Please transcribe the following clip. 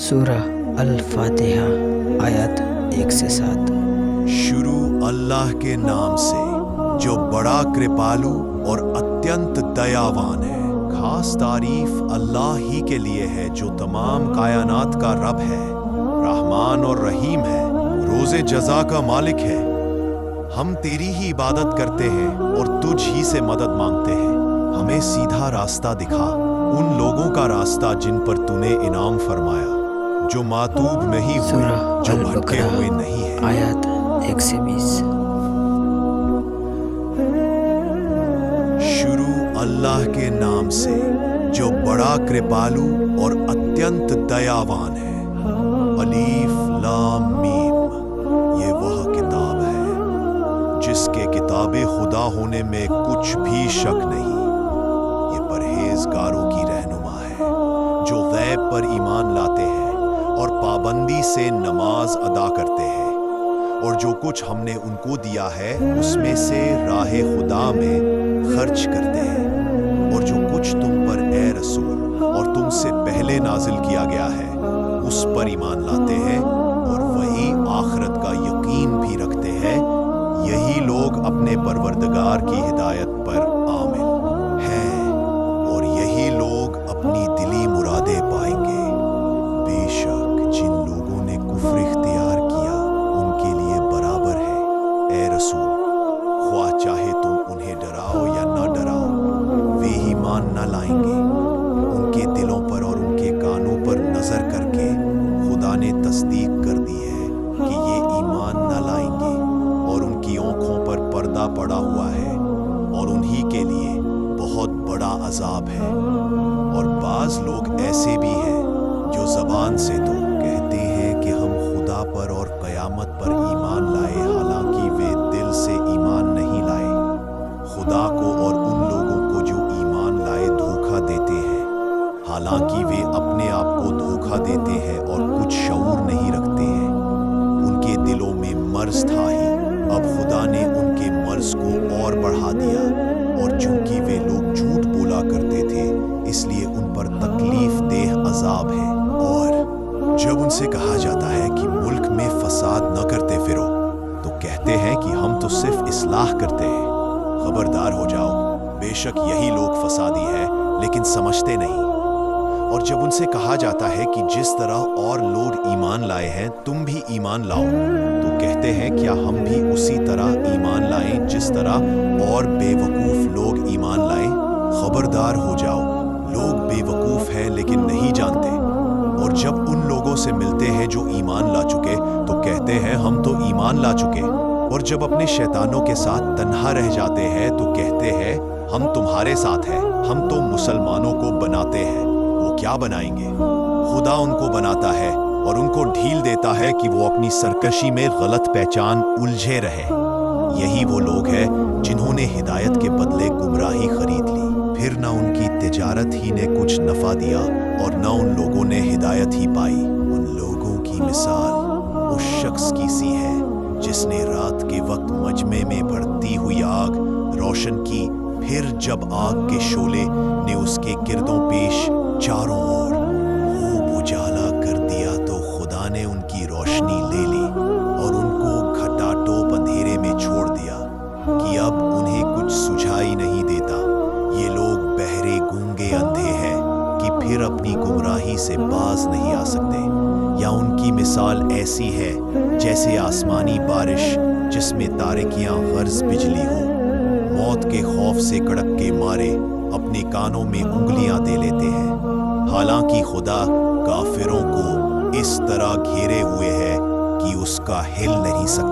سورہ الفاتحہ آیت 1 سے 7۔ شروع اللہ کے نام سے جو بڑا کرپالو اور اتینت دیاوان ہے۔ خاص تعریف اللہ ہی کے لیے ہے جو تمام کائنات کا رب ہے، رحمان اور رحیم ہے، روز جزا کا مالک ہے۔ ہم تیری ہی عبادت کرتے ہیں اور تجھ ہی سے مدد مانگتے ہیں۔ ہمیں سیدھا راستہ دکھا، ان لوگوں کا راستہ جن پر تو نے انعام فرمایا، جو ماتوب نہیں ہوئے، سورہ جو بھٹکے ہوئے نہیں ہیں۔ آیت 1 سے 20۔ شروع اللہ کے نام سے جو بڑا کرپالو اور اتینت دیاوان ہے۔ الف لام میم، یہ وہ کتاب ہے جس کے کتاب خدا ہونے میں کچھ بھی شک نہیں۔ یہ پرہیزگاروں کی رہنما ہے جو غیب پر ایمان لاتے ہیں اور پابندی سے نماز ادا کرتے ہیں، اور جو کچھ ہم نے ان کو دیا ہے اس میں سے راہ خدا میں خرچ کرتے ہیں، اور جو کچھ تم پر اے رسول اور تم سے پہلے نازل کیا گیا ہے اس پر ایمان لاتے ہیں، اور وہی آخرت کا یقین بھی رکھتے ہیں۔ یہی لوگ اپنے پروردگار کی ہدایت پر عامل ہیں، اور یہی لوگ اپنی دلی مرادیں پائیں گے۔ بے شک جن لوگوں نے کفر اختیار کیا ان کے لیے برابر ہے، اے رسول، خواہ چاہے تم انہیں ڈراؤ یا نہ ڈراؤ، وہ ایمان نہ لائیں گے۔ ان کے دلوں پر اور ان کے کانوں پر نظر کر کے خدا نے تصدیق کر دی ہے کہ یہ ایمان نہ لائیں گے، اور ان کی آنکھوں پر پردہ پڑا ہوا ہے، اور انہی کے لیے بہت بڑا عذاب ہے۔ اور بعض لوگ ایسے بھی ہیں جو زبان سے تو کہتے ہیں کہ ہم خدا پر اور قیامت پر ایمان لائے، حالانکہ وہ دل سے ایمان نہیں لائے۔ خدا کو اور ان لوگوں کو جو ایمان لائے دھوکہ دیتے ہیں، حالانکہ وہ اپنے آپ کو دھوکہ دیتے ہیں اور کچھ شعور نہیں رکھتے ہیں۔ ان کے دلوں میں مرض تھا ہی، اب خدا نے ان کے مرض کو اور بڑھا دیا، اور چونکہ وہ لوگ جھوٹ بولا کرتے تھے اس لیے ان پر تکلیف دہ عذاب ہے۔ اور جب ان سے کہا جاتا ہے کہ ملک میں فساد نہ کرتے پھرو، تو کہتے ہیں کہ ہم تو صرف اصلاح کرتے ہیں۔ خبردار ہو جاؤ، بے شک یہی لوگ فسادی ہے لیکن سمجھتے نہیں۔ اور جب ان سے کہا جاتا ہے کہ جس طرح اور لوگ ایمان لائے ہیں تم بھی ایمان لاؤ، تو کہتے ہیں کیا ہم بھی اسی طرح ایمان لائیں جس طرح اور بے وقوف لوگ ایمان لائیں؟ خبردار ہو جاؤ، لوگ بے وقوف ہیں لیکن نہیں جانتے۔ اور جب ان لوگوں سے ملتے ہیں جو ایمان لا چکے تو کہتے ہیں ہم تو ایمان لا چکے، اور جب اپنے شیطانوں کے ساتھ تنہا رہ جاتے ہیں تو کہتے ہیں ہم تمہارے ساتھ ہیں، ہم تو مسلمانوں کو بناتے ہیں۔ وہ کیا بنائیں گے؟ خدا ان کو بناتا ہے اور ان کو ڈھیل دیتا ہے کہ وہ اپنی سرکشی میں غلط پہچان الجھے رہے۔ یہی وہ لوگ ہیں جنہوں نے ہدایت کے بدلے گمراہی خرید لی، پھر نہ ان کی تجارت ہی نے کچھ نفع دیا اور نہ ان لوگوں نے ہدایت ہی پائی۔ ان لوگوں کی مثال اس شخص کی سی ہے جس نے رات کے وقت مجمع میں بڑھتی ہوئی آگ روشن کی، پھر جب آگ کے شعلے نے اس کے گردوں پیش چاروں اور خوب اجالا کر دیا تو خدا نے ان کی روشنی لے لی اور ان کو گھٹا ٹوپ اندھیرے میں چھوڑ دیا کہ اب انہیں کچھ سجھائی نہیں دیتا۔ یہ لوگ بہرے گونگے اندھے ہیں کہ پھر اپنی گمراہی سے باز نہیں آ سکتے۔ یا ان کی مثال ایسی ہے جیسے آسمانی بارش جس میں تارکیاں غرض بجلی ہو، موت کے خوف سے کڑک کے مارے اپنے کانوں میں انگلیاں دے لیتے ہیں، حالانکہ خدا کافروں کو اس طرح گھیرے ہوئے ہے کہ اس کا ہل نہیں سکتا۔